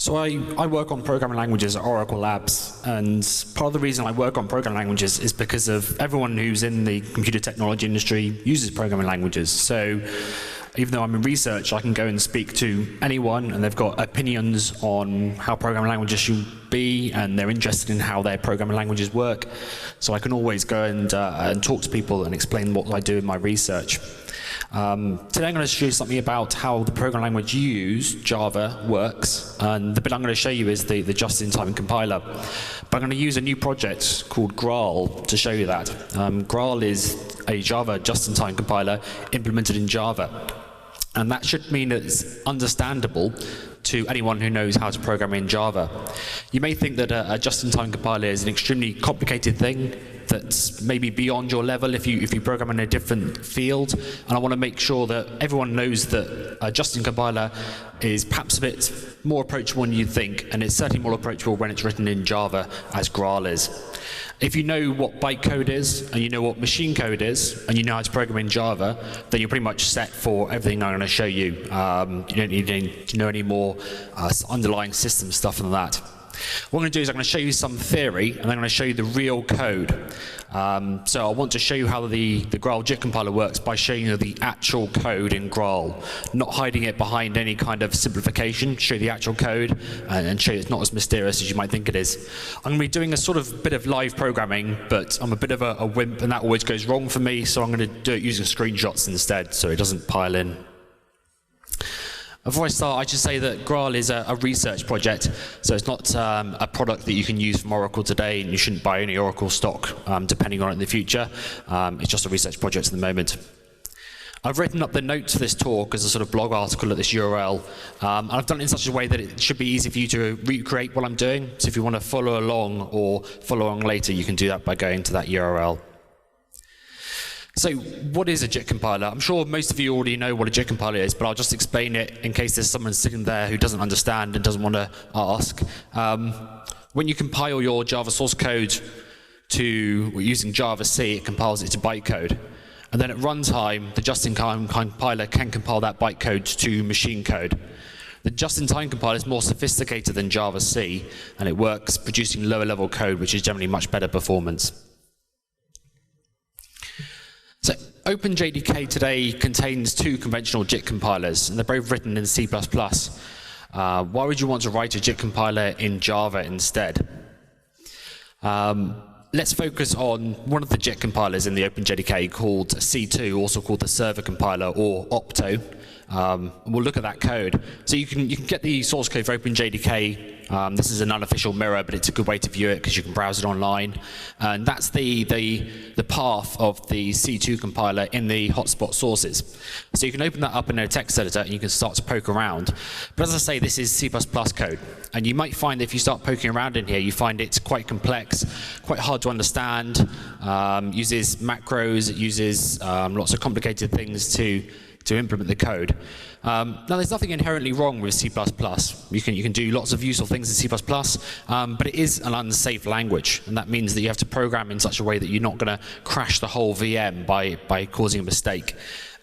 So I work on programming languages at Oracle Labs, and part of the reason I work on programming languages is because of everyone who's in the computer technology industry uses programming languages. So even though I'm in research, I can go and speak to anyone, and they've got opinions on how programming languages should be, and they're interested in how their programming languages work. So I can always go and talk to people and explain what I do in my research. Today I'm going to show you something about how the programming language you use, Java, works, and the bit I'm going to show you is the just-in-time compiler. But I'm going to use a new project called Graal to show you that. Graal is a Java just-in-time compiler implemented in Java. And that should mean that it's understandable to anyone who knows how to program in Java. You may think that a just-in-time compiler is an extremely complicated thing that's maybe beyond your level if you program in a different field. And I want to make sure that everyone knows that a just-in compiler is perhaps a bit more approachable than you think, and it's certainly more approachable when it's written in Java, as Graal is. If you know what bytecode is, and you know what machine code is, and you know how to program in Java, then you're pretty much set for everything I'm going to show you. You don't need to know any more underlying system stuff than that. What I'm going to do is I'm going to show you some theory, and I'm going to show you the real code. So I want to show you how the Graal JIT compiler works by showing you the actual code in Graal, not hiding it behind any kind of simplification. Show you the actual code and show you it's not as mysterious as you might think it is. I'm going to be doing a sort of bit of live programming, but I'm a bit of a wimp, and that always goes wrong for me, so I'm going to do it using screenshots instead, so it doesn't pile in. Before I start, I should say that Graal is a research project, so it's not a product that you can use from Oracle today, and you shouldn't buy any Oracle stock depending on it in the future. It's just a research project at the moment. I've written up the notes for this talk as a sort of blog article at this URL, and I've done it in such a way that it should be easy for you to recreate what I'm doing. So if you want to follow along or follow along later, you can do that by going to that URL. So what is a JIT compiler? I'm sure most of you already know what a JIT compiler is, but I'll just explain it in case there's someone sitting there who doesn't understand and doesn't want to ask. When you compile your Java source code using Java-C, it compiles it to bytecode. And then at runtime, the just-in-time compiler can compile that bytecode to machine code. The just-in-time compiler is more sophisticated than Java-C, and it works producing lower-level code, which is generally much better performance. So OpenJDK today contains two conventional JIT compilers, and they're both written in C++. Why would you want to write a JIT compiler in Java instead? Let's focus on one of the JIT compilers in the OpenJDK called C2, also called the server compiler, or Opto. We'll look at that code. So you can get the source code for OpenJDK. This is an unofficial mirror, but it's a good way to view it because you can browse it online. And that's the path of the C2 compiler in the hotspot sources. So you can open that up in a text editor and you can start to poke around. But as I say, this is C++ code. And you might find that if you start poking around in here, you find it's quite complex, quite hard to understand, uses macros, it uses lots of complicated things to implement the code. Now, there's nothing inherently wrong with C++. You can do lots of useful things in C++, but it is an unsafe language, and that means that you have to program in such a way that you're not going to crash the whole VM by causing a mistake.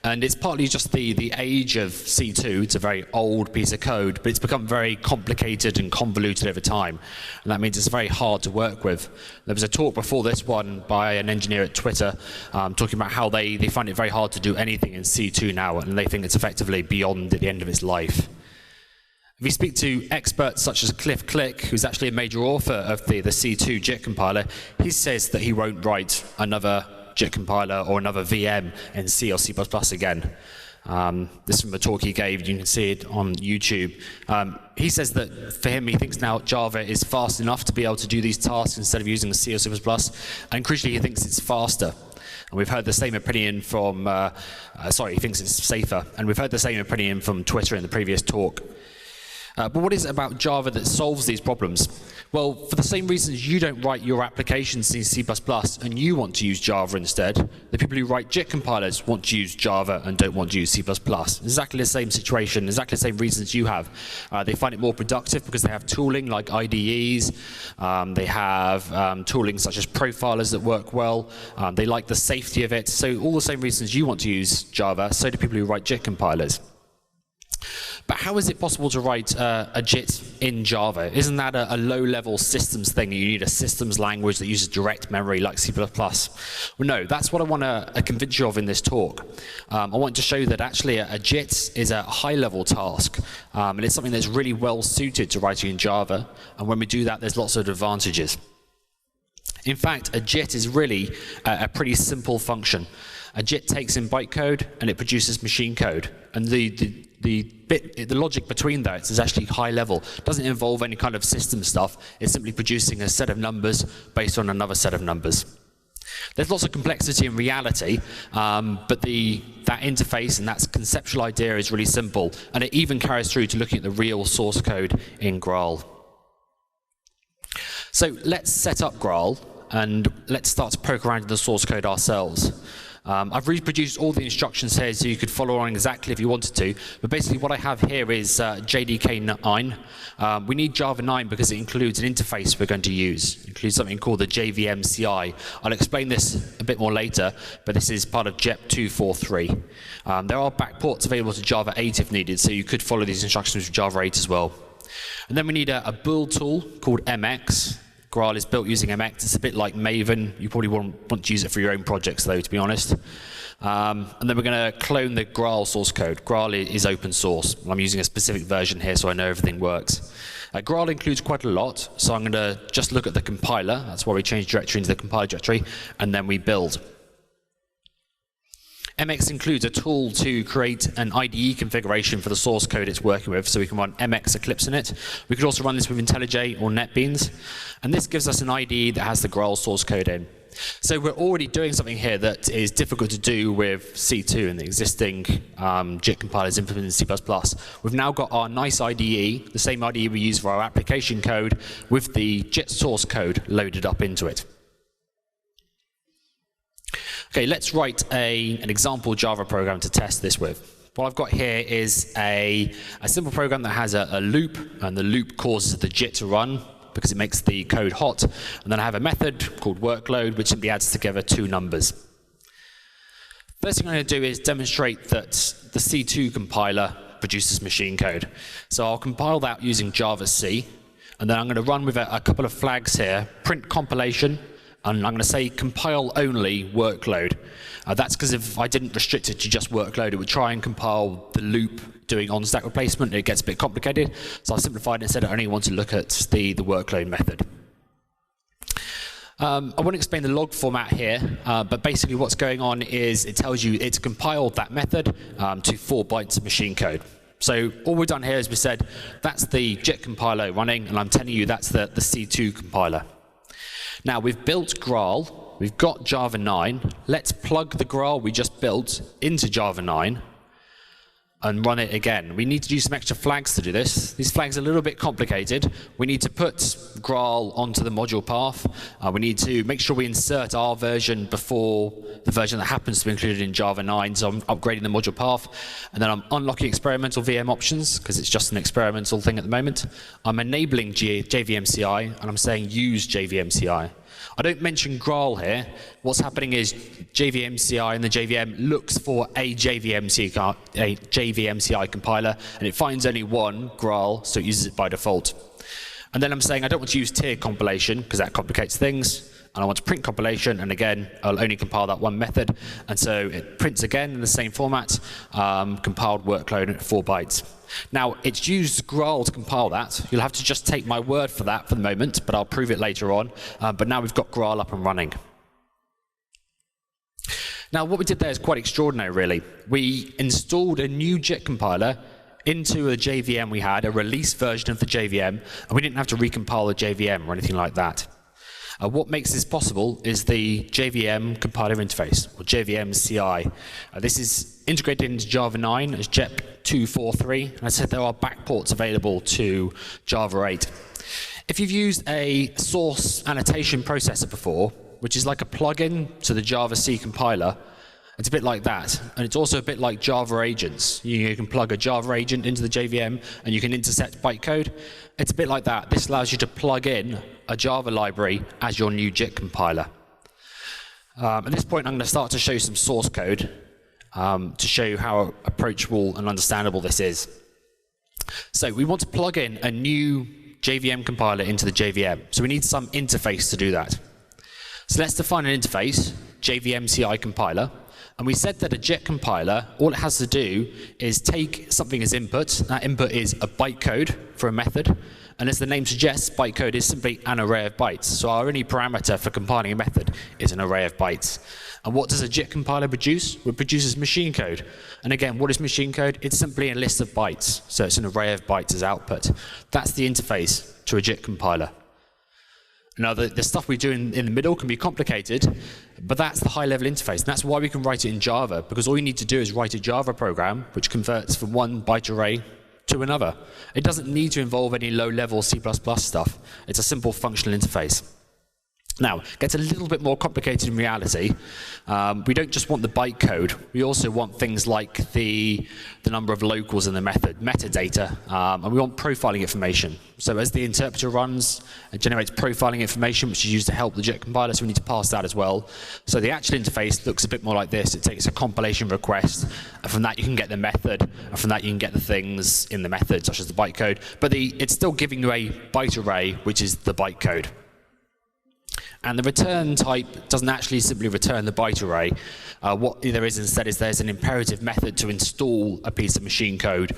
And it's partly just the age of C2. It's a very old piece of code, but it's become very complicated and convoluted over time. And that means it's very hard to work with. There was a talk before this one by an engineer at Twitter talking about how they find it very hard to do anything in C2 now, and they think it's effectively beyond the end of its life. If you speak to experts such as Cliff Click, who's actually a major author of the C2 JIT compiler, he says that he won't write another JIT compiler or another VM in C or C++ again. This is from a talk he gave. You can see it on YouTube. He says that for him, he thinks now Java is fast enough to be able to do these tasks instead of using C or C++, and crucially, he thinks it's faster. And we've heard the same opinion from, he thinks it's safer, and we've heard the same opinion from Twitter in the previous talk. But what is it about Java that solves these problems? Well, for the same reasons you don't write your applications in C++ and you want to use Java instead, the people who write JIT compilers want to use Java and don't want to use C++. Exactly the same situation, exactly the same reasons you have. They find it more productive because they have tooling like IDEs. They have tooling such as profilers that work well. They like the safety of it. So all the same reasons you want to use Java, so do people who write JIT compilers. But how is it possible to write a JIT in Java? Isn't that a low-level systems thing? You need a systems language that uses direct memory like C++. Well, no, that's what I want to convince you of in this talk. I want to show you that actually a JIT is a high-level task, and it's something that's really well-suited to writing in Java. And when we do that, there's lots of advantages. In fact, a JIT is really a pretty simple function. A JIT takes in bytecode and it produces machine code. And the logic between those is actually high level. It doesn't involve any kind of system stuff. It's simply producing a set of numbers based on another set of numbers. There's lots of complexity in reality, but that interface and that conceptual idea is really simple. And it even carries through to looking at the real source code in Graal. So let's set up Graal and let's start to poke around in the source code ourselves. I've reproduced all the instructions here so you could follow on exactly if you wanted to, but basically what I have here is JDK 9. We need Java 9 because it includes an interface we're going to use. It includes something called the JVM CI. I'll explain this a bit more later, but this is part of JEP 243. There are backports available to Java 8 if needed, so you could follow these instructions with Java 8 as well. And then we need a build tool called MX. Graal is built using MX. It's a bit like Maven. You probably won't want to use it for your own projects, though, to be honest. And then we're going to clone the Graal source code. Graal is open source. I'm using a specific version here, so I know everything works. Graal includes quite a lot, so I'm going to just look at the compiler. That's why we change directory into the compiler directory, and then we build. MX includes a tool to create an IDE configuration for the source code it's working with, so we can run MX Eclipse in it. We could also run this with IntelliJ or NetBeans, and this gives us an IDE that has the Graal source code in. So we're already doing something here that is difficult to do with C2 and the existing JIT compilers implemented in C++. We've now got our nice IDE, the same IDE we use for our application code, with the JIT source code loaded up into it. Okay, let's write an example Java program to test this with. What I've got here is a simple program that has a loop, and the loop causes the JIT to run because it makes the code hot. And then I have a method called workload, which simply adds together two numbers. First thing I'm going to do is demonstrate that the C2 compiler produces machine code. So I'll compile that using Java C, and then I'm going to run with a couple of flags here, print compilation, and I'm going to say compile only workload. That's because if I didn't restrict it to just workload, it would try and compile the loop doing on-stack replacement. It gets a bit complicated, so I've simplified it and said I only want to look at the workload method. I won't explain the log format here, but basically what's going on is it tells you it's compiled that method to 4 bytes of machine code. So all we've done here is we said that's the JIT compiler running, and I'm telling you that's the C2 compiler. Now, we've built Graal, we've got Java 9. Let's plug the Graal we just built into Java 9 and run it again. We need to use some extra flags to do this. These flags are a little bit complicated. We need to put Graal onto the module path. We need to make sure we insert our version before the version that happens to be included in Java 9. So I'm upgrading the module path. And then I'm unlocking experimental VM options, because it's just an experimental thing at the moment. I'm enabling JVM CI, and I'm saying use JVM CI. I don't mention Graal here. What's happening is JVM CI and the JVM looks for a JVM CI compiler, and it finds only one, Graal, so it uses it by default. And then I'm saying I don't want to use tier compilation, because that complicates things. And I want to print compilation, and again, I'll only compile that one method. And so it prints again in the same format, compiled workload at 4 bytes. Now, it's used Graal to compile that. You'll have to just take my word for that for the moment, but I'll prove it later on. But now we've got Graal up and running. Now, what we did there is quite extraordinary, really. We installed a new JIT compiler into a JVM we had, a release version of the JVM, and we didn't have to recompile the JVM or anything like that. What makes this possible is the JVM compiler interface, or JVM CI. This is integrated into Java 9 as JEP 243, and I said there are backports available to Java 8. If you've used a source annotation processor before, which is like a plugin to the Java C compiler, it's a bit like that, and it's also a bit like Java agents. You can plug a Java agent into the JVM, and you can intercept bytecode. It's a bit like that. This allows you to plug in a Java library as your new JIT compiler. At this point, I'm going to start to show some source code to show you how approachable and understandable this is. So we want to plug in a new JVM compiler into the JVM. So we need some interface to do that. So let's define an interface, JVM CI compiler. And we said that a JIT compiler, all it has to do is take something as input. That input is a bytecode for a method. And as the name suggests, bytecode is simply an array of bytes. So our only parameter for compiling a method is an array of bytes. And what does a JIT compiler produce? It produces machine code. And again, what is machine code? It's simply a list of bytes. So it's an array of bytes as output. That's the interface to a JIT compiler. Now, the stuff we do in the middle can be complicated, but that's the high-level interface. And that's why we can write it in Java, because all you need to do is write a Java program which converts from one byte array to another. It doesn't need to involve any low-level C++ stuff. It's a simple functional interface. Now, it gets a little bit more complicated in reality. We don't just want the bytecode. We also want things like the number of locals in the method, metadata, and we want profiling information. So as the interpreter runs, it generates profiling information, which is used to help the JIT compiler, so we need to pass that as well. So the actual interface looks a bit more like this. It takes a compilation request, and from that you can get the method, and from that you can get the things in the method, such as the bytecode. But it's still giving you a byte array, which is the bytecode. And the return type doesn't actually simply return the byte array. What there is instead is there's an imperative method to install a piece of machine code,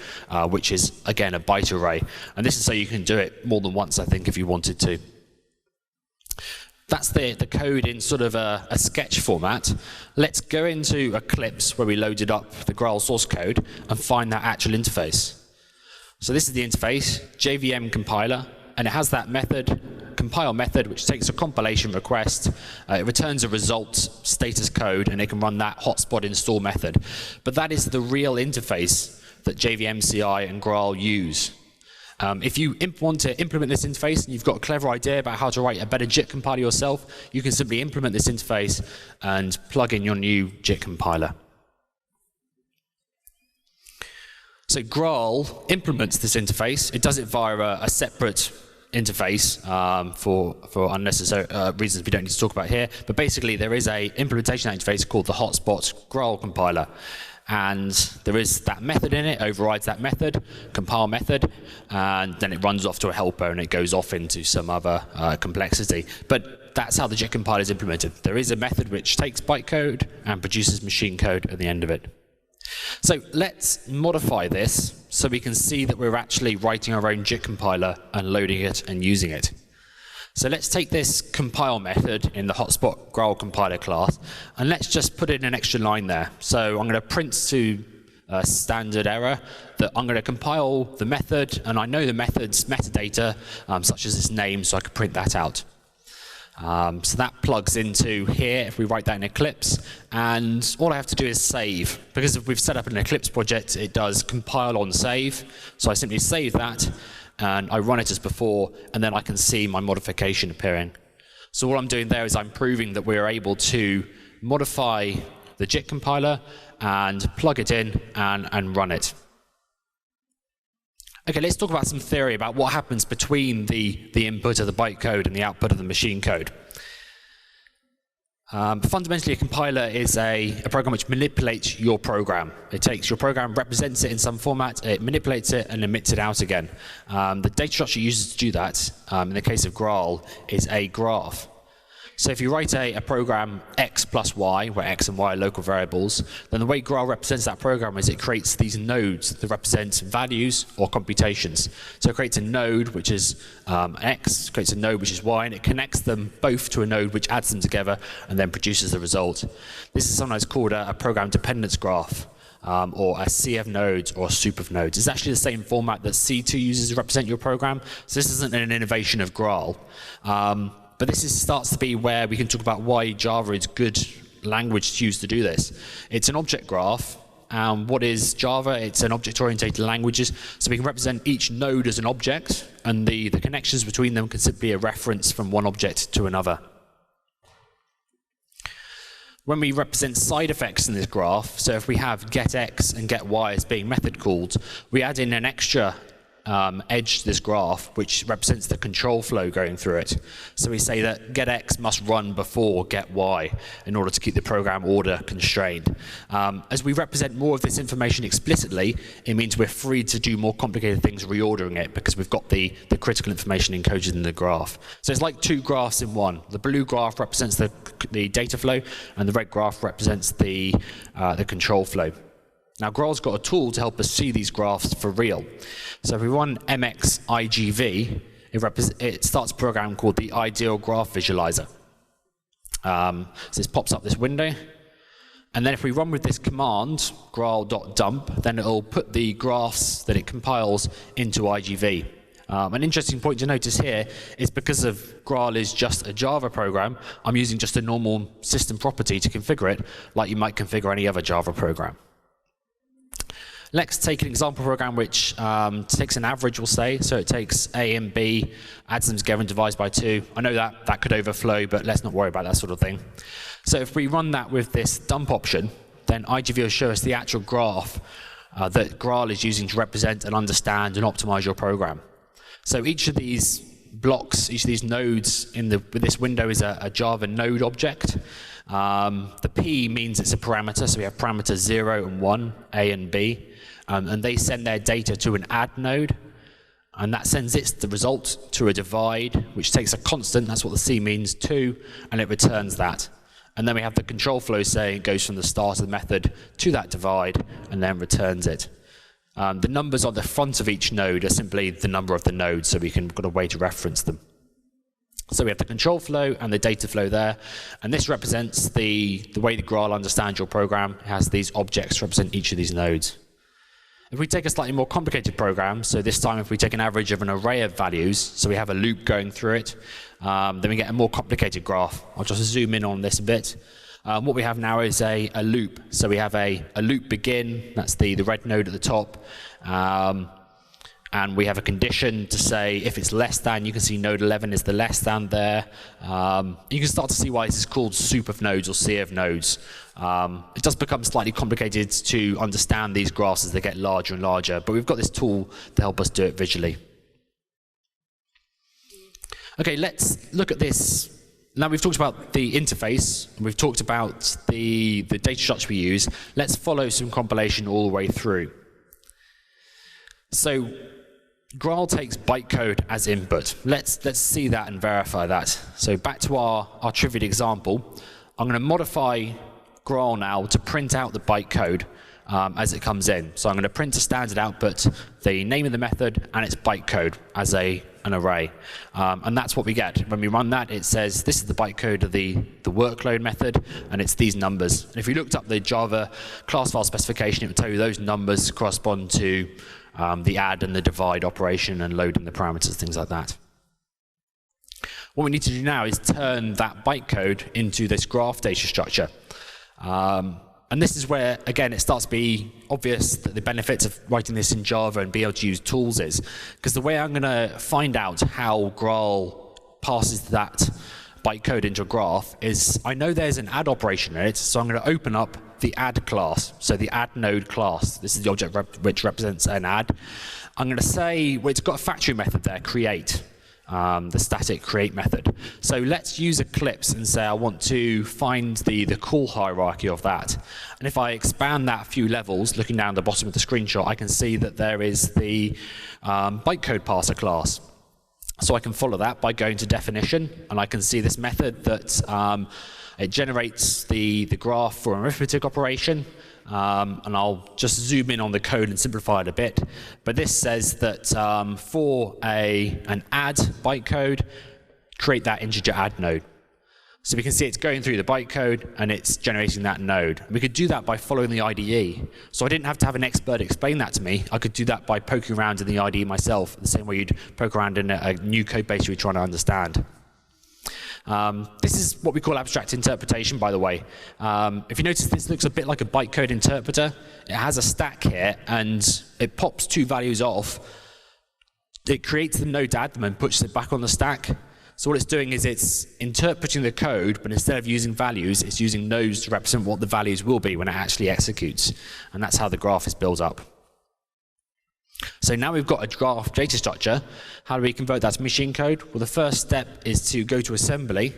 which is, again, a byte array. And this is so you can do it more than once, I think, if you wanted to. That's the code in sort of a sketch format. Let's go into Eclipse, where we loaded up the Graal source code, and find that actual interface. So this is the interface, JVM compiler, and it has that method, compile method, which takes a compilation request. It returns a result status code, and it can run that hotspot install method. But that is the real interface that JVM CI and Graal use. If you want to implement this interface and you've got a clever idea about how to write a better JIT compiler yourself, you can simply implement this interface and plug in your new JIT compiler. So Graal implements this interface. It does it via a separate interface for unnecessary reasons we don't need to talk about here. But basically, there is an implementation interface called the hotspot Graal compiler. And there is that method in it, overrides that method, compile method, and then it runs off to a helper and it goes off into some other complexity. But that's how the JIT compiler is implemented. There is a method which takes bytecode and produces machine code at the end of it. So let's modify this so we can see that we're actually writing our own JIT compiler and loading it and using it. So let's take this compile method in the hotspot Graal compiler class, and let's just put in an extra line there. So I'm going to print to a standard error that I'm going to compile the method, and I know the method's metadata, such as its name, so I can print that out. So that plugs into here if we write that in Eclipse, and all I have to do is save. Because if we've set up an Eclipse project, it does compile on save. So I simply save that, and I run it as before, and then I can see my modification appearing. So what I'm doing there is I'm proving that we're able to modify the JIT compiler and plug it in and run it. Okay, let's talk about some theory about what happens between the input of the bytecode and the output of the machine code. Fundamentally, a compiler is a program which manipulates your program. It takes your program, represents it in some format, it manipulates it, and emits it out again. The data structure it uses to do that, in the case of Graal, is a graph. So if you write a program x plus y, where x and y are local variables, then the way Graal represents that program is it creates these nodes that represent values or computations. So it creates a node which is x, creates a node which is y, and it connects them both to a node which adds them together and then produces the result. This is sometimes called a program dependence graph, or a sea of nodes or a soup of nodes. It's actually the same format that C2 uses to represent your program. So this isn't an innovation of Graal. But this starts to be where we can talk about why Java is a good language to use to do this. It's an object graph. What is Java? It's an object-oriented language. So we can represent each node as an object, and the connections between them can simply be a reference from one object to another. When we represent side effects in this graph, so if we have getX and getY as being method called, we add in an extra edge to this graph, which represents the control flow going through it. So we say that get x must run before get y in order to keep the program order constrained. As we represent more of this information explicitly, it means we're free to do more complicated things reordering it because we've got the critical information encoded in the graph. So it's like two graphs in one. The blue graph represents the data flow, and the red graph represents the control flow. Now, Graal's got a tool to help us see these graphs for real. So if we run mxigv, it starts a program called the ideal graph visualizer. So this pops up this window. And then if we run with this command, graal.dump, then it'll put the graphs that it compiles into IGV. An interesting point to notice here is because of Graal is just a Java program, I'm using just a normal system property to configure it, like you might configure any other Java program. Let's take an example program which takes an average, we'll say. So it takes A and B, adds them together and divides by 2. I know that could overflow, but let's not worry about that sort of thing. So if we run that with this dump option, then IGV will show us the actual graph that Graal is using to represent and understand and optimize your program. So each of these blocks, each of these nodes with this window is a Java node object. The P means it's a parameter, so we have parameters 0 and 1, A and B. And they send their data to an add node, and that sends the result to a divide, which takes a constant, that's what the C means, 2, and it returns that. And then we have the control flow saying it goes from the start of the method to that divide, and then returns it. The numbers on the front of each node are simply the number of the nodes, so we've got a way to reference them. So we have the control flow and the data flow there, and this represents the way that Graal understands your program. It has these objects to represent each of these nodes. If we take a slightly more complicated program, so this time if we take an average of an array of values, so we have a loop going through it, then we get a more complicated graph. I'll just zoom in on this a bit. What we have now is a loop. So we have a loop begin, that's the red node at the top, and we have a condition to say if it's less than, you can see node 11 is the less than there. You can start to see why this is called soup of nodes or sea of nodes. It does become slightly complicated to understand these graphs as they get larger and larger, but we've got this tool to help us do it visually. Okay, let's look at this. Now we've talked about the interface, and we've talked about the data structure we use. Let's follow some compilation all the way through. So Graal takes bytecode as input. Let's see that and verify that. So back to our trivial example, I'm going to modify Graal now to print out the bytecode as it comes in. So I'm going to print a standard output, the name of the method, and its bytecode as an array. And that's what we get. When we run that, it says this is the bytecode of the workload method, and it's these numbers. And if you looked up the Java class file specification, it would tell you those numbers correspond to the add and the divide operation and loading the parameters, things like that. What we need to do now is turn that bytecode into this graph data structure. And this is where, again, it starts to be obvious that the benefits of writing this in Java and being able to use tools is, because the way I'm going to find out how Graal passes that bytecode into a graph is I know there's an add operation in it, so I'm going to open up the add class, so the add node class. This is the object which represents an add. I'm going to say, well, it's got a factory method there, create. The static create method. So let's use Eclipse and say I want to find the call hierarchy of that. And if I expand that a few levels, looking down the bottom of the screenshot, I can see that there is the bytecode parser class. So I can follow that by going to definition, and I can see this method that it generates the graph for an arithmetic operation. And I'll just zoom in on the code and simplify it a bit. But this says that for an add bytecode, create that integer add node. So we can see it's going through the bytecode and it's generating that node. And we could do that by following the IDE. So I didn't have to have an expert explain that to me. I could do that by poking around in the IDE myself, the same way you'd poke around in a new code base you're trying to understand. This is what we call abstract interpretation, by the way. If you notice, this looks a bit like a bytecode interpreter. It has a stack here, and it pops two values off. It creates the node to add them and puts it back on the stack. So what it's doing is it's interpreting the code, but instead of using values, it's using nodes to represent what the values will be when it actually executes. And that's how the graph is built up. So now we've got a graph data structure. How do we convert that to machine code? Well, the first step is to go to assembly.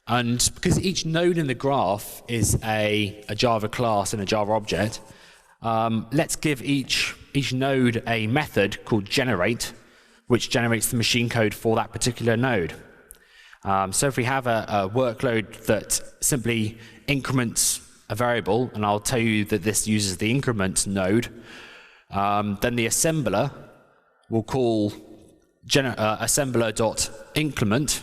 And because each node in the graph is a Java class and a Java object, let's give each node a method called generate, which generates the machine code for that particular node. So if we have a workload that simply increments a variable, and I'll tell you that this uses the increment node, then the assembler will call assembler.increment,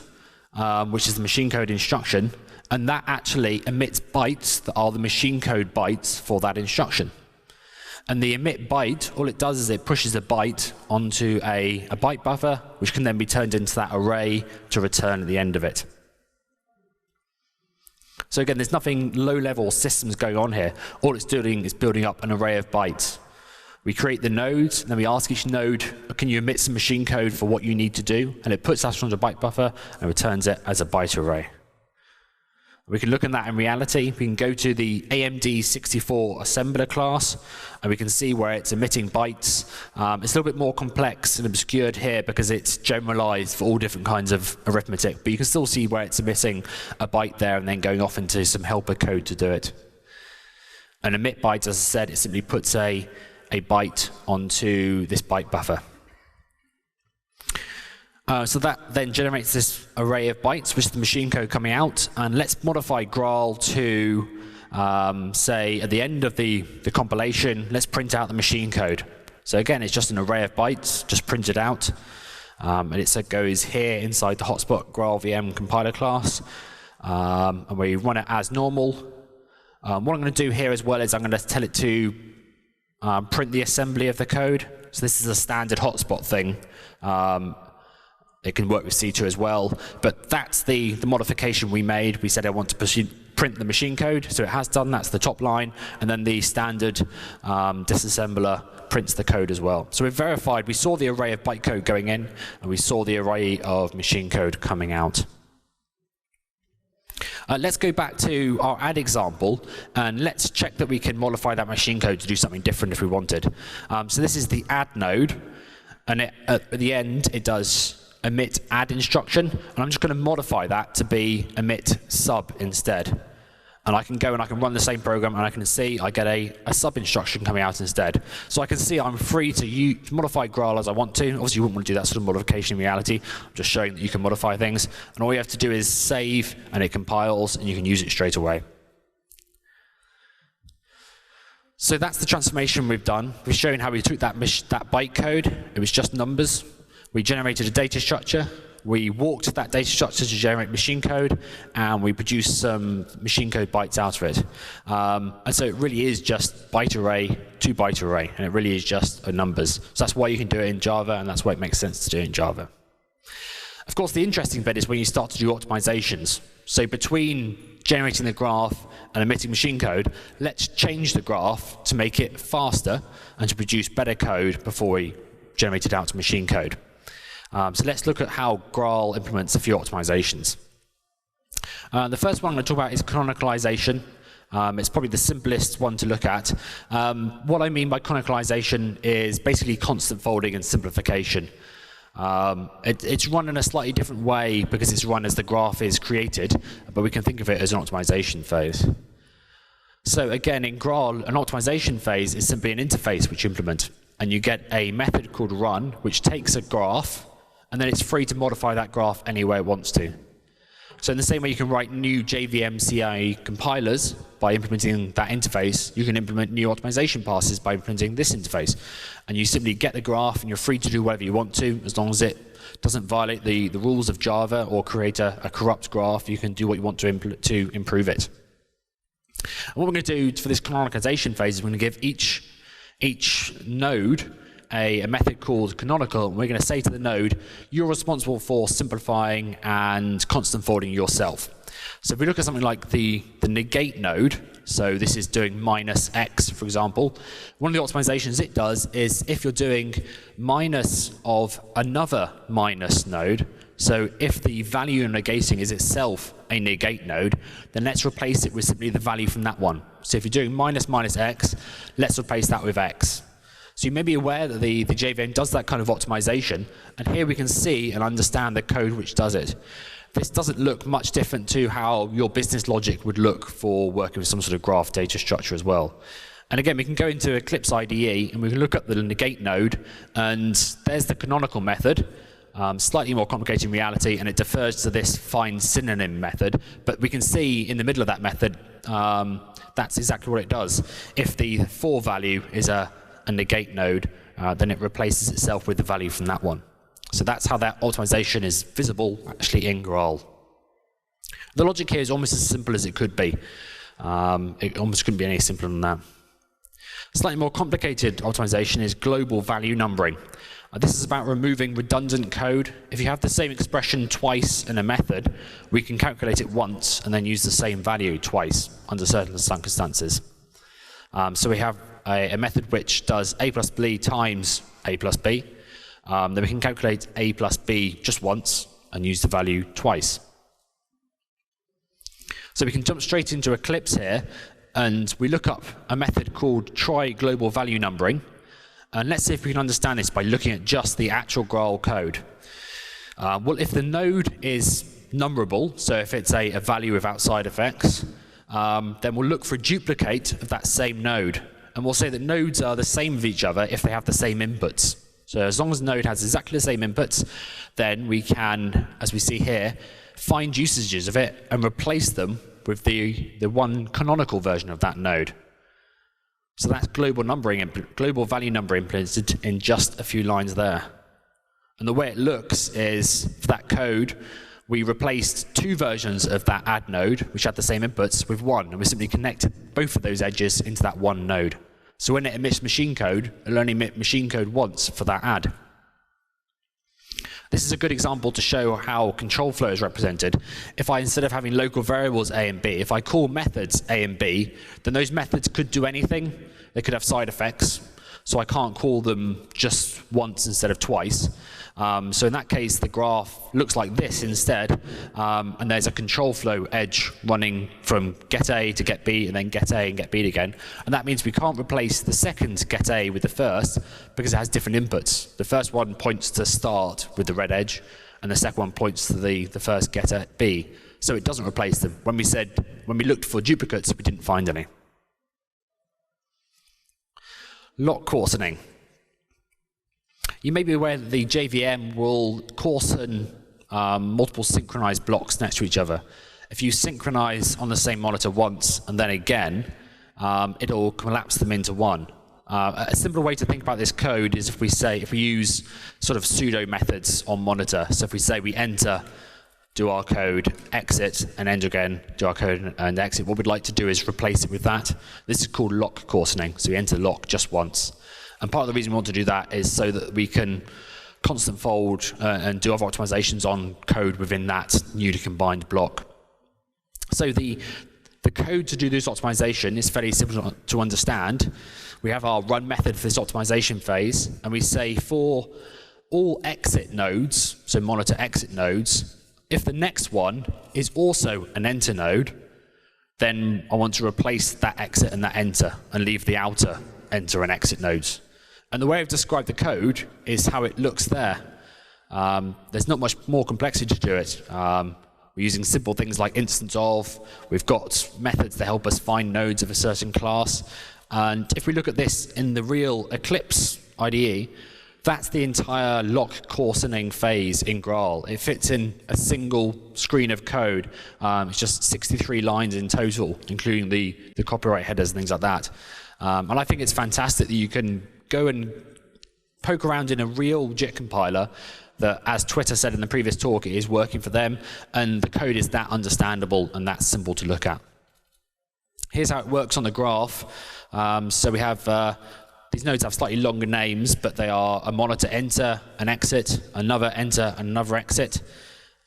which is the machine code instruction, and that actually emits bytes that are the machine code bytes for that instruction. And the emit byte, all it does is it pushes a byte onto a byte buffer, which can then be turned into that array to return at the end of it. So again, there's nothing low-level systems going on here. All it's doing is building up an array of bytes. We create the nodes, and then we ask each node, can you emit some machine code for what you need to do? And it puts that onto a byte buffer and returns it as a byte array. We can look at that in reality. We can go to the AMD64 assembler class, and we can see where it's emitting bytes. It's a little bit more complex and obscured here because it's generalized for all different kinds of arithmetic, but you can still see where it's emitting a byte there and then going off into some helper code to do it. And emit bytes, as I said, it simply puts a byte onto this byte buffer. So that then generates this array of bytes, which is the machine code coming out. And let's modify Graal to, say, at the end of the compilation, let's print out the machine code. So again, it's just an array of bytes, just printed out. And it goes here inside the hotspot Graal VM compiler class. And we run it as normal. What I'm going to do here as well is I'm going to tell it to print the assembly of the code. So this is a standard hotspot thing. It can work with C2 as well, but that's the modification we made. We said I want to print the machine code, so it has done. That's the top line, and then the standard disassembler prints the code as well. So we've verified, we saw the array of bytecode going in, and we saw the array of machine code coming out. Let's go back to our add example, and let's check that we can modify that machine code to do something different if we wanted. So this is the add node, and at the end it does emit add instruction, and I'm just going to modify that to be emit sub instead. And I can go and I can run the same program, and I can see I get a sub instruction coming out instead. So I can see I'm free to modify Graal as I want to. Obviously, you wouldn't want to do that sort of modification in reality. I'm just showing that you can modify things. And all you have to do is save, and it compiles, and you can use it straight away. So that's the transformation we've done. We've shown how we took that bytecode. It was just numbers. We generated a data structure. We walked that data structure to generate machine code, and we produced some machine code bytes out of it. And so it really is just byte array to byte array, and it really is just numbers. So that's why you can do it in Java, and that's why it makes sense to do it in Java. Of course, the interesting bit is when you start to do optimizations. So between generating the graph and emitting machine code, let's change the graph to make it faster and to produce better code before we generate it out to machine code. So let's look at how Graal implements a few optimizations. The first one I'm going to talk about is canonicalization. It's probably the simplest one to look at. What I mean by canonicalization is basically constant folding and simplification. It's run in a slightly different way because it's run as the graph is created, but we can think of it as an optimization phase. So again, in Graal, an optimization phase is simply an interface which you implement. And you get a method called run, which takes a graph, and then it's free to modify that graph any way it wants to. So in the same way you can write new JVM CI compilers by implementing that interface, you can implement new optimization passes by implementing this interface. And you simply get the graph, and you're free to do whatever you want to, as long as it doesn't violate the rules of Java or create a corrupt graph. You can do what you want to improve it. And what we're going to do for this canonicalization phase is we're going to give each node a method called canonical, and we're going to say to the node, you're responsible for simplifying and constant folding yourself. So if we look at something like the negate node, so this is doing minus x, for example, one of the optimizations it does is if you're doing minus of another minus node, so if the value you're negating is itself a negate node, then let's replace it with simply the value from that one. So if you're doing minus minus x, let's replace that with x. So you may be aware that the JVM does that kind of optimization, and here we can see and understand the code which does it. This doesn't look much different to how your business logic would look for working with some sort of graph data structure as well. And again, we can go into Eclipse IDE and we can look at the negate node, and there's the canonical method, slightly more complicated in reality, and it defers to this find synonym method. But we can see in the middle of that method, that's exactly what it does. If the for value is a negate node, then it replaces itself with the value from that one. So that's how that optimization is visible actually in Graal. The logic here is almost as simple as it could be. It almost couldn't be any simpler than that. Slightly more complicated optimization is global value numbering. This is about removing redundant code. If you have the same expression twice in a method, we can calculate it once and then use the same value twice under certain circumstances. So we have a method which does a plus b times a plus b. Then we can calculate a plus b just once and use the value twice. So we can jump straight into Eclipse here, and we look up a method called try global value numbering. And let's see if we can understand this by looking at just the actual Graal code. Well, if the node is numberable, so if it's a value without side effects, then we'll look for a duplicate of that same node. And we'll say that nodes are the same of each other if they have the same inputs. So as long as the node has exactly the same inputs, then we can, as we see here, find usages of it and replace them with the one canonical version of that node. So that's global value numbering implemented in just a few lines there. And the way it looks is, for that code, we replaced two versions of that add node, which had the same inputs, with one, and we simply connected both of those edges into that one node. So when it emits machine code, it'll only emit machine code once for that add. This is a good example to show how control flow is represented. If I, instead of having local variables A and B, if I call methods A and B, then those methods could do anything. They could have side effects, so I can't call them just once instead of twice. So in that case, the graph looks like this instead, and there's a control flow edge running from get A to get B, and then get A and get B again. And that means we can't replace the second get A with the first because it has different inputs. The first one points to start with the red edge, and the second one points to the first get at B. So it doesn't replace them. When we looked for duplicates, we didn't find any. Lock coarsening. You may be aware that the JVM will coarsen multiple synchronized blocks next to each other. If you synchronize on the same monitor once and then again, it'll collapse them into one. A simpler way to think about this code is if we use sort of pseudo methods on monitor. So if we say we enter, do our code, exit, and enter again, do our code and exit, what we'd like to do is replace it with that. This is called lock coarsening. So we enter lock just once. And part of the reason we want to do that is so that we can constant fold and do other optimizations on code within that newly combined block. So the code to do this optimization is fairly simple to understand. We have our run method for this optimization phase, and we say for all exit nodes, so monitor exit nodes, if the next one is also an enter node, then I want to replace that exit and that enter and leave the outer enter and exit nodes. And the way I've described the code is how it looks there. There's not much more complexity to it. We're using simple things like instance of. We've got methods that help us find nodes of a certain class. And if we look at this in the real Eclipse IDE, that's the entire lock coarsening phase in Graal. It fits in a single screen of code. It's just 63 lines in total, including the copyright headers and things like that. And I think it's fantastic that you can go and poke around in a real JIT compiler that, as Twitter said in the previous talk, it is working for them, and the code is that understandable and that simple to look at. Here's how it works on the graph. So we have these nodes have slightly longer names, but they are a monitor enter, an exit, another enter, and another exit.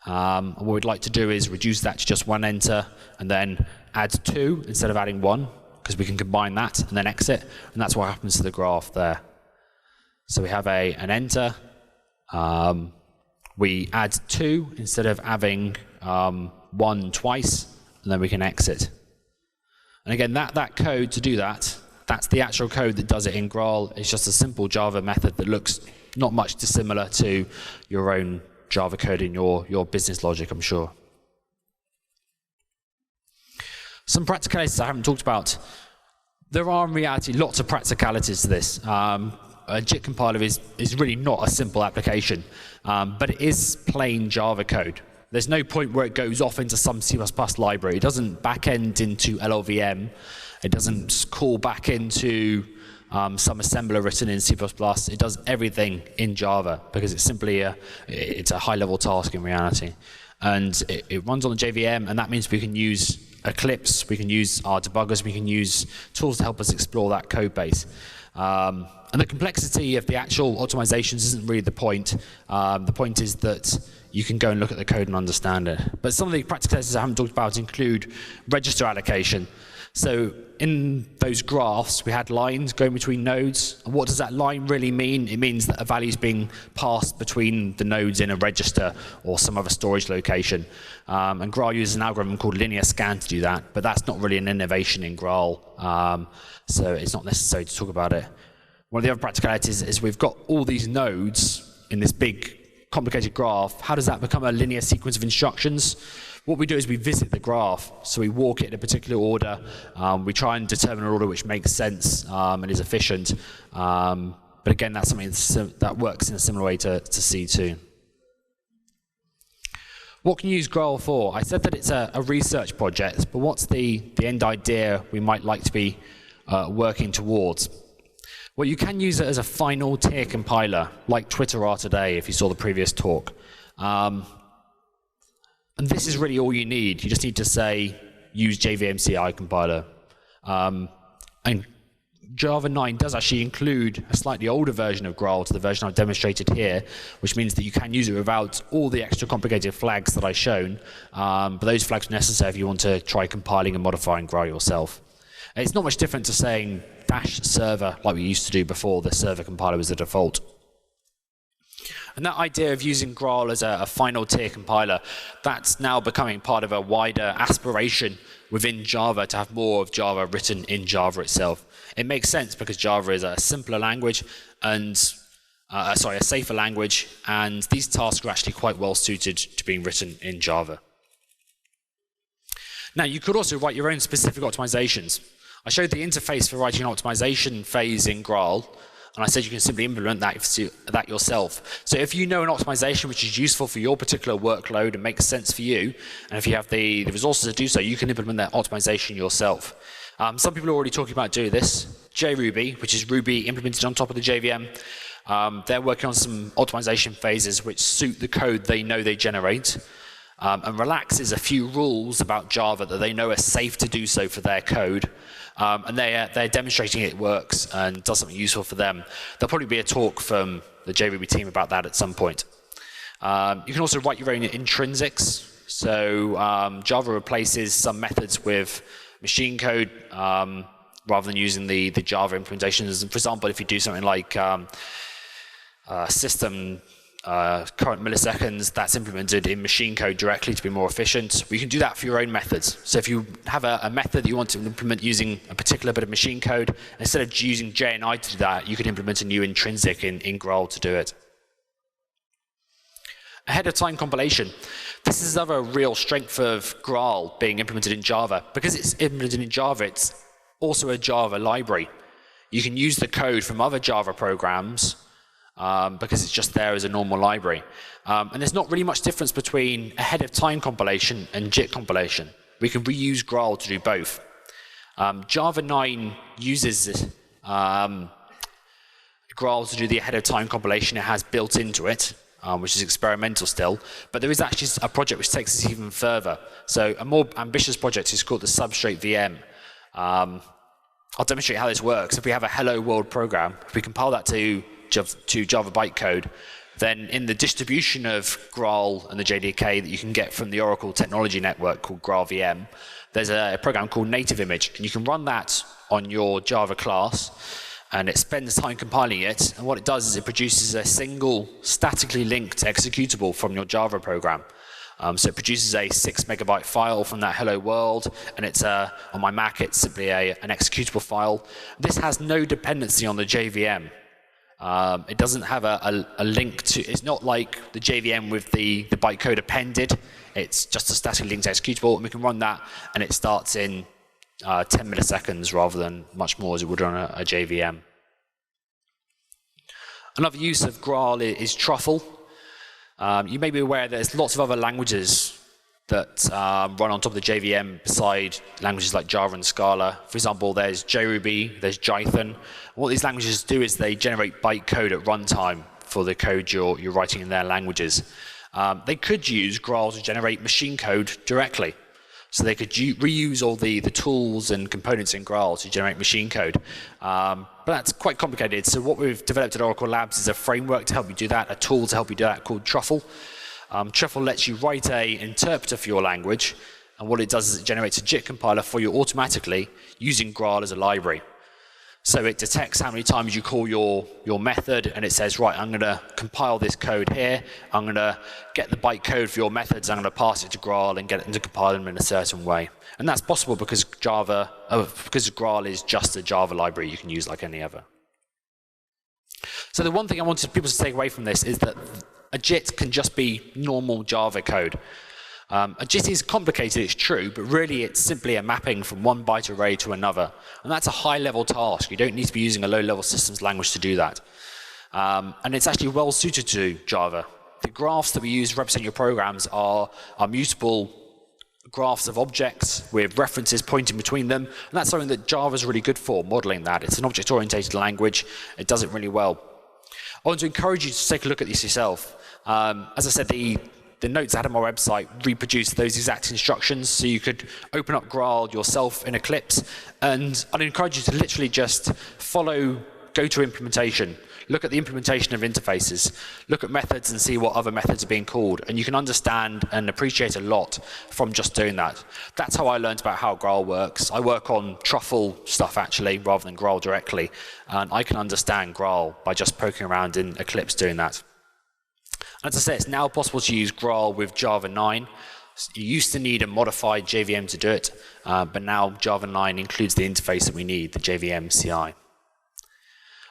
And what we'd like to do is reduce that to just one enter, and then add two instead of adding one, because we can combine that and then exit, and that's what happens to the graph there. So we have an enter. We add two instead of having one twice, and then we can exit. And again, that code to do that That's the actual code that does it in Graal. It's just a simple Java method that looks not much dissimilar to your own Java code in your business logic, I'm sure. Some practicalities I haven't talked about. There are in reality lots of practicalities to this. A JIT compiler is really not a simple application, but it is plain Java code. There's no point where it goes off into some C++ library. It doesn't backend into LLVM. It doesn't call back into some assembler written in C++. It does everything in Java because it's simply it's a high-level task in reality. And it runs on the JVM, and that means we can use Eclipse, we can use our debuggers, we can use tools to help us explore that code base. And the complexity of the actual optimizations isn't really the point. The point is that you can go and look at the code and understand it. But some of the practicalities I haven't talked about include register allocation. So in those graphs, we had lines going between nodes. And what does that line really mean? It means that a value is being passed between the nodes in a register or some other storage location. And Graal uses an algorithm called linear scan to do that, but that's not really an innovation in Graal, so it's not necessary to talk about it. One of the other practicalities is we've got all these nodes in this big, complicated graph. How does that become a linear sequence of instructions? What we do is we visit the graph. So we walk it in a particular order. We try and determine an order which makes sense and is efficient. But again, that's something that works in a similar way to C2. What can you use Graal for? I said that it's a research project, but what's the end idea we might like to be working towards? Well, you can use it as a final tier compiler, like Twitter are today, if you saw the previous talk. And this is really all you need. You just need to say, use JVM-CI compiler. And Java 9 does actually include a slightly older version of Graal to the version I've demonstrated here, which means that you can use it without all the extra complicated flags that I've shown. But those flags are necessary if you want to try compiling and modifying Graal yourself. It's not much different to saying -server like we used to do before the server compiler was the default. And that idea of using Graal as a final tier compiler, that's now becoming part of a wider aspiration within Java to have more of Java written in Java itself. It makes sense because Java is a simpler language and a safer language, and these tasks are actually quite well suited to being written in Java. Now, you could also write your own specific optimizations. I showed the interface for writing an optimization phase in Graal, and I said you can simply implement that yourself. So if you know an optimization which is useful for your particular workload and makes sense for you, and if you have the resources to do so, you can implement that optimization yourself. Some people are already talking about doing this. JRuby, which is Ruby implemented on top of the JVM, they're working on some optimization phases which suit the code they know they generate. And relaxes a few rules about Java that they know are safe to do so for their code. And they're demonstrating it works and does something useful for them. There'll probably be a talk from the JRuby team about that at some point. You can also write your own intrinsics. So Java replaces some methods with machine code rather than using the Java implementations. And for example, if you do something like system current milliseconds, that's implemented in machine code directly to be more efficient. We can do that for your own methods. So if you have a method that you want to implement using a particular bit of machine code, instead of using JNI to do that, you can implement a new intrinsic in Graal to do it. Ahead of time compilation. This is another real strength of Graal being implemented in Java. Because it's implemented in Java, it's also a Java library. You can use the code from other Java programs because it's just there as a normal library. And there's not really much difference between ahead of time compilation and JIT compilation. We can reuse Graal to do both. Java 9 uses Graal to do the ahead of time compilation it has built into it, which is experimental still. But there is actually a project which takes us even further. So a more ambitious project is called the Substrate VM. I'll demonstrate how this works. If we have a hello world program, if we compile that to Java bytecode, then in the distribution of Graal and the JDK that you can get from the Oracle Technology Network called Graal VM, there's a program called Native Image, and you can run that on your Java class, and it spends time compiling it, and what it does is it produces a single statically linked executable from your Java program. So it produces a 6 megabyte file from that hello world, and it's on my Mac, it's simply an executable file. This has no dependency on the JVM. It doesn't have a link to, it's not like the JVM with the bytecode appended. It's just a static linked executable, and we can run that, and it starts in 10 milliseconds rather than much more as it would on a JVM. Another use of Graal is truffle. You may be aware there's lots of other languages that run on top of the JVM beside languages like Java and Scala. For example, there's JRuby, there's Jython. What these languages do is they generate bytecode at runtime for the code you're writing in their languages. They could use Graal to generate machine code directly. So they could reuse all the tools and components in Graal to generate machine code. But that's quite complicated. So what we've developed at Oracle Labs is a framework to help you do that, a tool to help you do that called Truffle. Truffle lets you write an interpreter for your language. And what it does is it generates a JIT compiler for you automatically using Graal as a library. So it detects how many times you call your method, and it says, right, I'm going to compile this code here. I'm going to get the bytecode for your methods. I'm going to pass it to Graal and get it to compile them in a certain way. And that's possible because Graal is just a Java library you can use like any other. So the one thing I wanted people to take away from this is that a JIT can just be normal Java code. A JIT is complicated, it's true, but really it's simply a mapping from one byte array to another. And that's a high-level task. You don't need to be using a low-level systems language to do that. And it's actually well suited to Java. The graphs that we use to represent your programs are mutable graphs of objects with references pointing between them. And that's something that Java is really good for, modeling that. It's an object-oriented language. It does it really well. I want to encourage you to take a look at this yourself. As I said, the notes I had on my website reproduce those exact instructions, so you could open up Graal yourself in Eclipse, and I'd encourage you to literally just go to implementation, look at the implementation of interfaces, look at methods and see what other methods are being called, and you can understand and appreciate a lot from just doing that. That's how I learned about how Graal works. I work on truffle stuff actually, rather than Graal directly, and I can understand Graal by just poking around in Eclipse doing that. As I say, it's now possible to use Graal with Java 9. You used to need a modified JVM to do it, but now Java 9 includes the interface that we need, the JVM CI.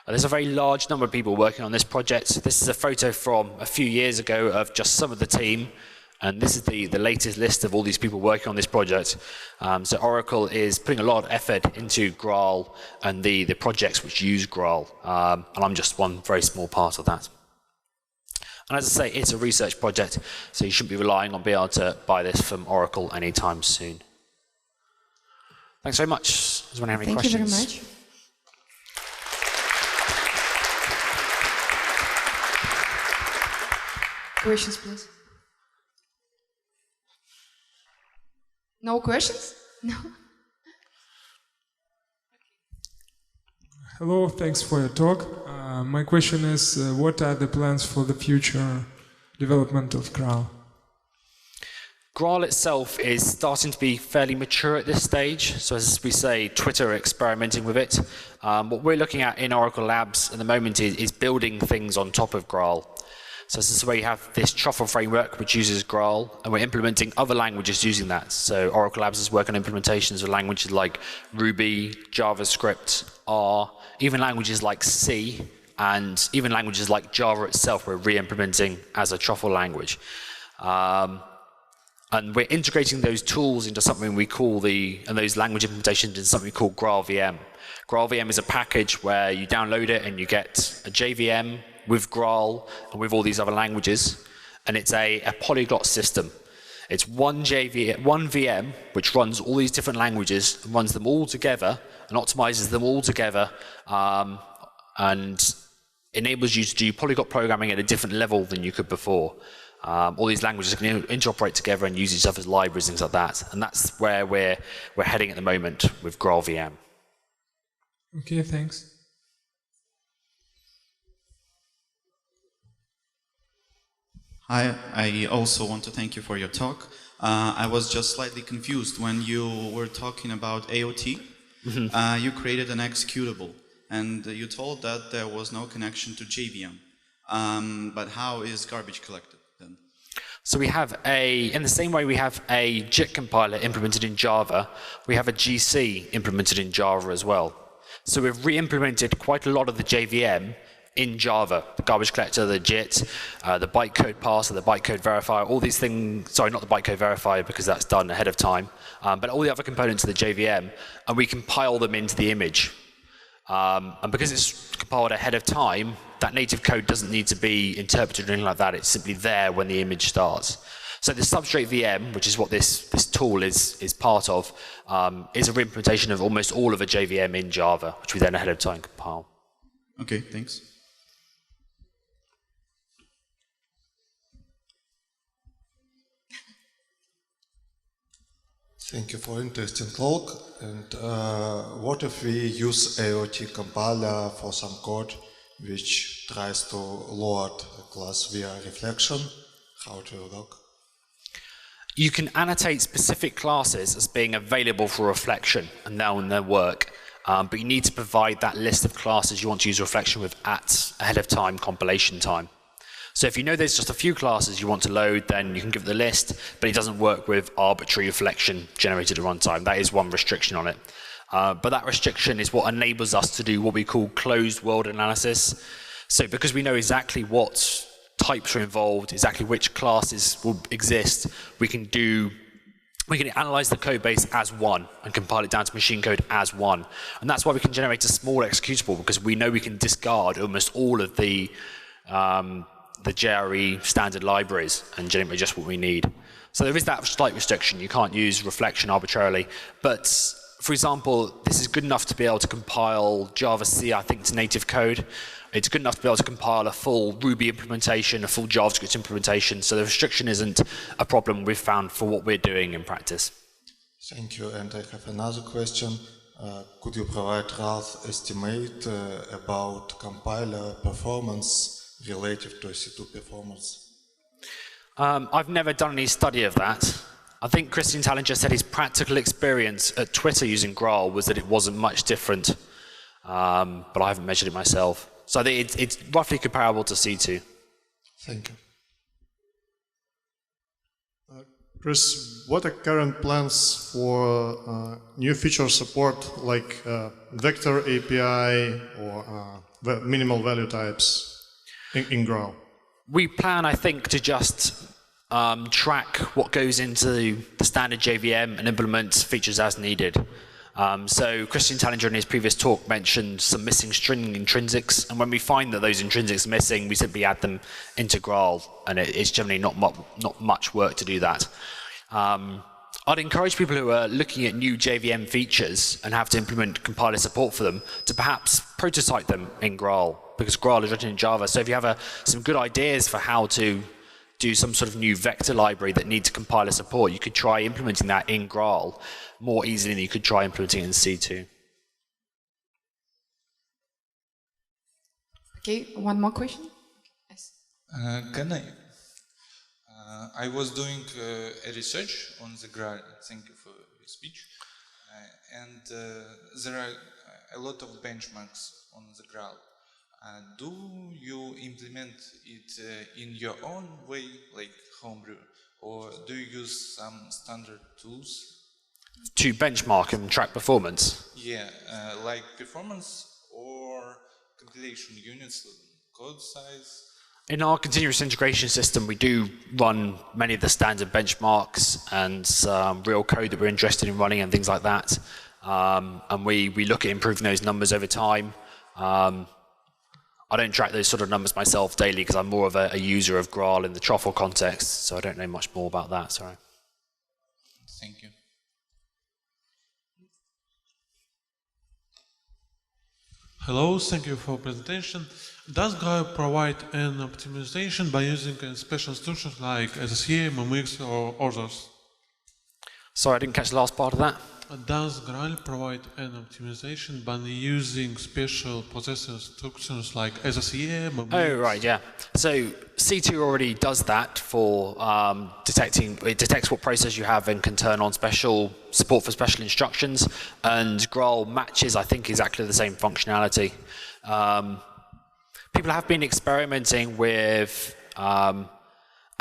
There's a very large number of people working on this project. This is a photo from a few years ago of just some of the team, and this is the latest list of all these people working on this project. So Oracle is putting a lot of effort into Graal and the projects which use Graal, and I'm just one very small part of that. And as I say, it's a research project, so you shouldn't be relying on being able to buy this from Oracle anytime soon. Thanks very much. Does anyone have any questions? Thank you very much. Questions, please. No questions? No? Hello, thanks for your talk. My question is, what are the plans for the future development of Graal? Graal itself is starting to be fairly mature at this stage. So as we say, Twitter are experimenting with it. What we're looking at in Oracle Labs at the moment is building things on top of Graal. So this is where you have this truffle framework which uses Graal, and we're implementing other languages using that. So Oracle Labs is working on implementations of languages like Ruby, JavaScript, R, even languages like C, and even languages like Java itself we're re-implementing as a truffle language. And we're integrating those tools into something we call and those language implementations into something we call Graal VM. Graal VM is a package where you download it and you get a JVM with Graal and with all these other languages, and it's a polyglot system. It's one VM which runs all these different languages and runs them all together and optimizes them all together, and enables you to do polyglot programming at a different level than you could before. All these languages can interoperate together and use each other's libraries and things like that, and that's where we're heading at the moment with Graal VM. Okay, thanks. Hi, I also want to thank you for your talk. I was just slightly confused when you were talking about AOT. Mm-hmm. You created an executable, and you told that there was no connection to JVM. But how is garbage collected then? So we have in the same way we have a JIT compiler implemented in Java, we have a GC implemented in Java as well. So we've re-implemented quite a lot of the JVM in Java, the garbage collector, the JIT, the bytecode parser, the bytecode verifier, all these things, sorry, not the bytecode verifier because that's done ahead of time, but all the other components of the JVM, and we compile them into the image. And because it's compiled ahead of time, that native code doesn't need to be interpreted or anything like that. It's simply there when the image starts. So the substrate VM, which is what this tool is part of, is a reimplementation of almost all of a JVM in Java, which we then ahead of time compile. Okay, thanks. Thank you for interesting talk. And what if we use AOT compiler for some code which tries to load a class via reflection? How it will work? You can annotate specific classes as being available for reflection, and they'll work. But you need to provide that list of classes you want to use reflection with at ahead of time compilation time. So if you know there's just a few classes you want to load, then you can give it the list, but it doesn't work with arbitrary reflection generated at runtime. That is one restriction on it. But that restriction is what enables us to do what we call closed world analysis. So because we know exactly what types are involved, exactly which classes will exist, we can analyze the code base as one and compile it down to machine code as one. And that's why we can generate a small executable, because we know we can discard almost all of the JRE standard libraries and generate just what we need. So there is that slight restriction. You can't use reflection arbitrarily. But for example, this is good enough to be able to compile Java-C, I think, to native code. It's good enough to be able to compile a full Ruby implementation, a full JavaScript implementation. So the restriction isn't a problem we've found for what we're doing in practice. Thank you. And I have another question. Could you provide rough estimate about compiler performance relative to C2 performance? I've never done any study of that. I think Christian Tallinger said his practical experience at Twitter using Graal was that it wasn't much different, but I haven't measured it myself. So I think it's roughly comparable to C2. Thank you. Chris, what are current plans for new feature support like vector API or minimal value types in Graal? We plan, I think, to just track what goes into the standard JVM and implement features as needed. So Christian Tallinger in his previous talk mentioned some missing string intrinsics, and when we find that those intrinsics are missing, we simply add them into Graal, and it's generally not much work to do that. I'd encourage people who are looking at new JVM features and have to implement compiler support for them to perhaps prototype them in Graal, because Graal is written in Java. So if you have some good ideas for how to do some sort of new vector library that needs compiler support, you could try implementing that in Graal more easily than you could try implementing it in C2. Okay, one more question? Yes. Can I? I was doing a research on the Graal. Thank you for your speech. And there are a lot of benchmarks on the Graal. Do you implement it in your own way, like homebrew, or do you use some standard tools? To benchmark and track performance? Yeah, like performance or compilation units, code size. In our continuous integration system, we do run many of the standard benchmarks and real code that we're interested in running and things like that. And we look at improving those numbers over time. I don't track those sort of numbers myself daily because I'm more of a user of Graal in the truffle context, so I don't know much more about that, sorry. Thank you. Hello, thank you for presentation. Does Graal provide an optimization by using special instructions like SSE, MMX, or others? Sorry, I didn't catch the last part of that. Does Graal provide an optimization by using special processing instructions like SSE, MMX? Oh, right, yeah. So C2 already does that for detecting, it detects what process you have and can turn on special support for special instructions. And Graal matches, I think, exactly the same functionality. People have been experimenting with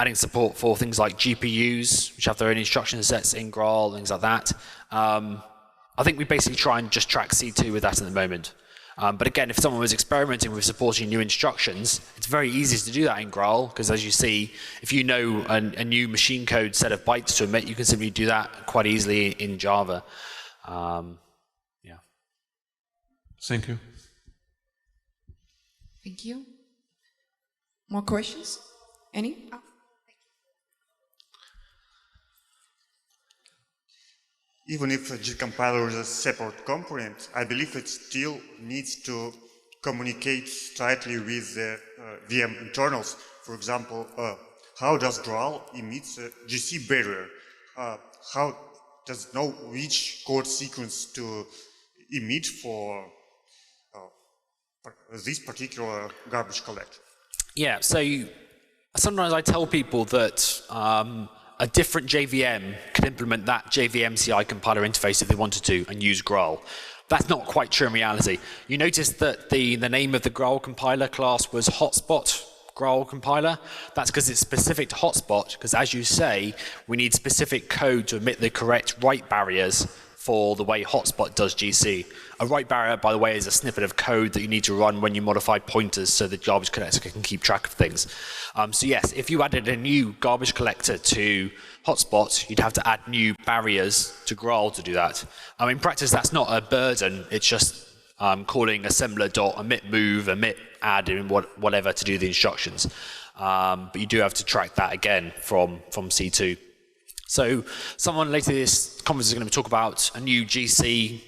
adding support for things like GPUs, which have their own instruction sets in Graal, things like that. I think we basically try and just track C2 with that at the moment. But again, if someone was experimenting with supporting new instructions, it's very easy to do that in Graal, because as you see, if you know a new machine code set of bytes to emit, you can simply do that quite easily in Java. Yeah. Thank you. Thank you. More questions? Any? Oh. Even if a JIT compiler is a separate component, I believe it still needs to communicate tightly with the VM internals. For example, how does Graal emit a GC barrier? How does it know which code sequence to emit for this particular garbage collect? Yeah, so sometimes I tell people that a different JVM could implement that JVM CI compiler interface if they wanted to and use Graal. That's not quite true in reality. You notice that the name of the Graal compiler class was hotspot Graal compiler. That's because it's specific to hotspot, because as you say, we need specific code to emit the correct write barriers for the way hotspot does GC. A write barrier, by the way, is a snippet of code that you need to run when you modify pointers so the garbage collector can keep track of things. So yes, if you added a new garbage collector to hotspot, you'd have to add new barriers to Graal to do that. In practice, that's not a burden. It's just calling assembler.emit move, emit add, and whatever to do the instructions. But you do have to track that again from C2. So someone later this conference is going to talk about a new GC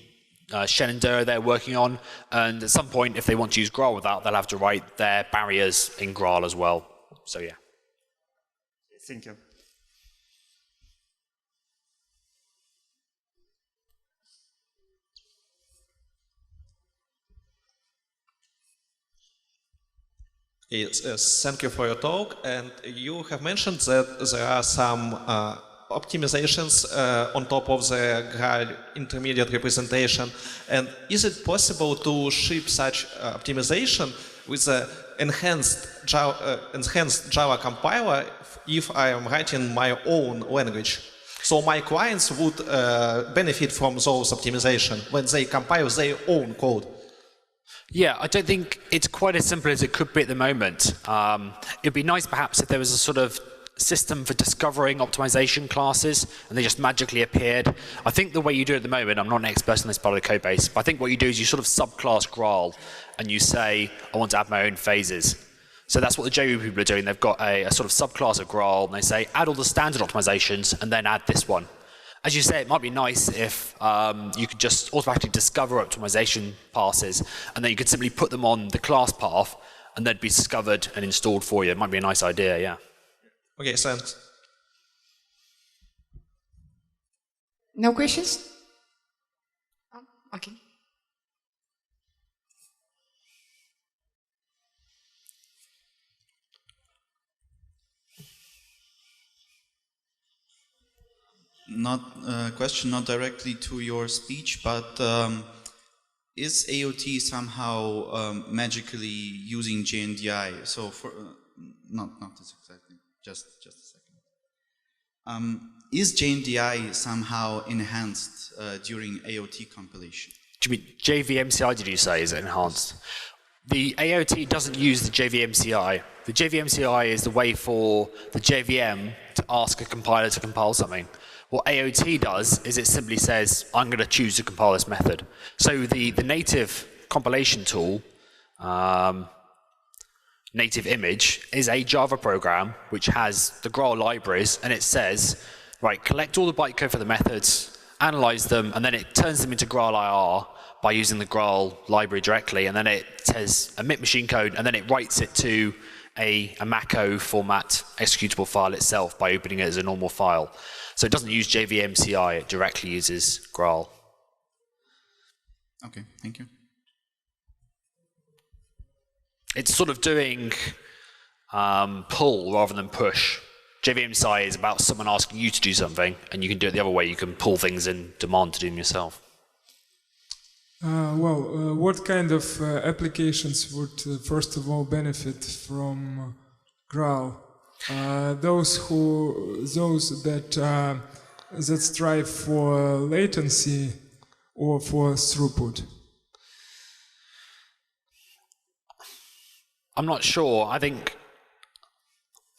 Shenandoah they're working on, and at some point, if they want to use Graal with that, they'll have to write their barriers in Graal as well. So yeah. Thank you. Yes, thank you for your talk. And you have mentioned that there are some optimizations on top of the Graal intermediate representation. And is it possible to ship such optimization with the enhanced Java compiler if I am writing my own language? So my clients would benefit from those optimization when they compile their own code. Yeah, I don't think it's quite as simple as it could be at the moment. It'd be nice perhaps if there was a sort of system for discovering optimization classes and they just magically appeared. I think the way you do it at the moment, I'm not an expert in this part of the code base, but I think what you do is you sort of subclass Graal and you say, I want to add my own phases. So that's what the JV people are doing. They've got a sort of subclass of Graal and they say, add all the standard optimizations and then add this one. As you say, it might be nice if you could just automatically discover optimization passes and then you could simply put them on the class path and they'd be discovered and installed for you. It might be a nice idea, yeah. Okay, thanks. No questions? Oh, okay. Question not directly to your speech, but is AOT somehow magically using JNDI? So for not this exactly. Just a second. Is JNDI somehow enhanced during AOT compilation? Do you mean JVMCI, did you say, is it enhanced? The AOT doesn't use the JVMCI. The JVMCI is the way for the JVM to ask a compiler to compile something. What AOT does is it simply says, I'm going to choose to compile this method. So the native compilation tool, native image, is a Java program which has the Graal libraries, and it says, right, collect all the bytecode for the methods, analyze them, and then it turns them into Graal IR by using the Graal library directly, and then it says emit machine code, and then it writes it to a macro format executable file itself by opening it as a normal file. So it doesn't use JVMCI, it directly uses Graal. Okay, thank you. It's sort of doing pull rather than push. JVMCI is about someone asking you to do something, and you can do it the other way. You can pull things in demand to do them yourself. What kind of applications would, first of all, benefit from Graal? those that strive for latency or for throughput? I'm not sure. I think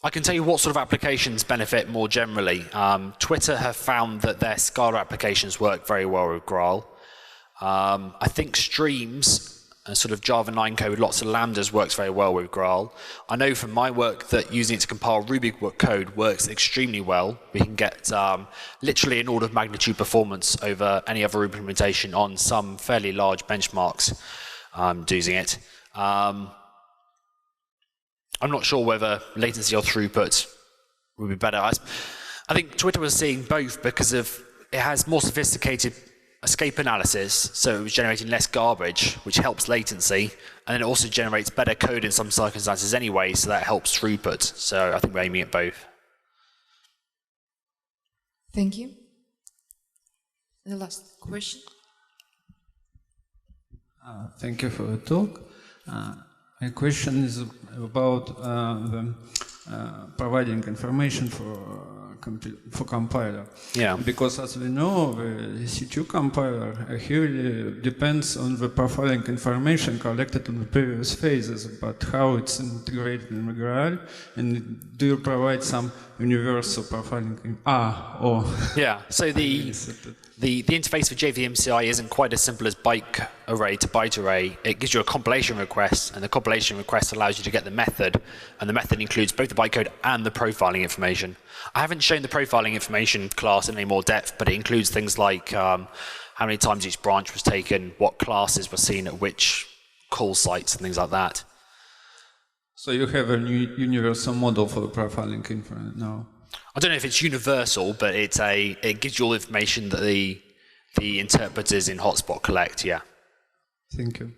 I can tell you what sort of applications benefit more generally. Twitter have found that their Scala applications work very well with Graal. I think streams, sort of Java 9 code, lots of lambdas works very well with Graal. I know from my work that using it to compile Ruby code works extremely well. We can get literally an order of magnitude performance over any other Ruby implementation on some fairly large benchmarks using it. I'm not sure whether latency or throughput would be better. I think Twitter was seeing both because it has more sophisticated escape analysis, so it was generating less garbage, which helps latency, and then it also generates better code in some circumstances anyway, so that helps throughput. So I think we're aiming at both. Thank you. The last question. Thank you for the talk. My question is about providing information for compiler. Yeah. Because as we know, the C2 compiler heavily depends on the profiling information collected in the previous phases, but how it's integrated in the Graal, and do you provide some universal profiling? Yeah, so the interface for JVMCI isn't quite as simple as byte array to byte array. It gives you a compilation request, and the compilation request allows you to get the method, and the method includes both the bytecode and the profiling information. I haven't shown the profiling information class in any more depth, but it includes things like how many times each branch was taken, what classes were seen at which call sites, and things like that. So you have a universal model for the profiling info now? I don't know if it's universal, but it gives you all the information that the interpreters in Hotspot collect, yeah. Thank you.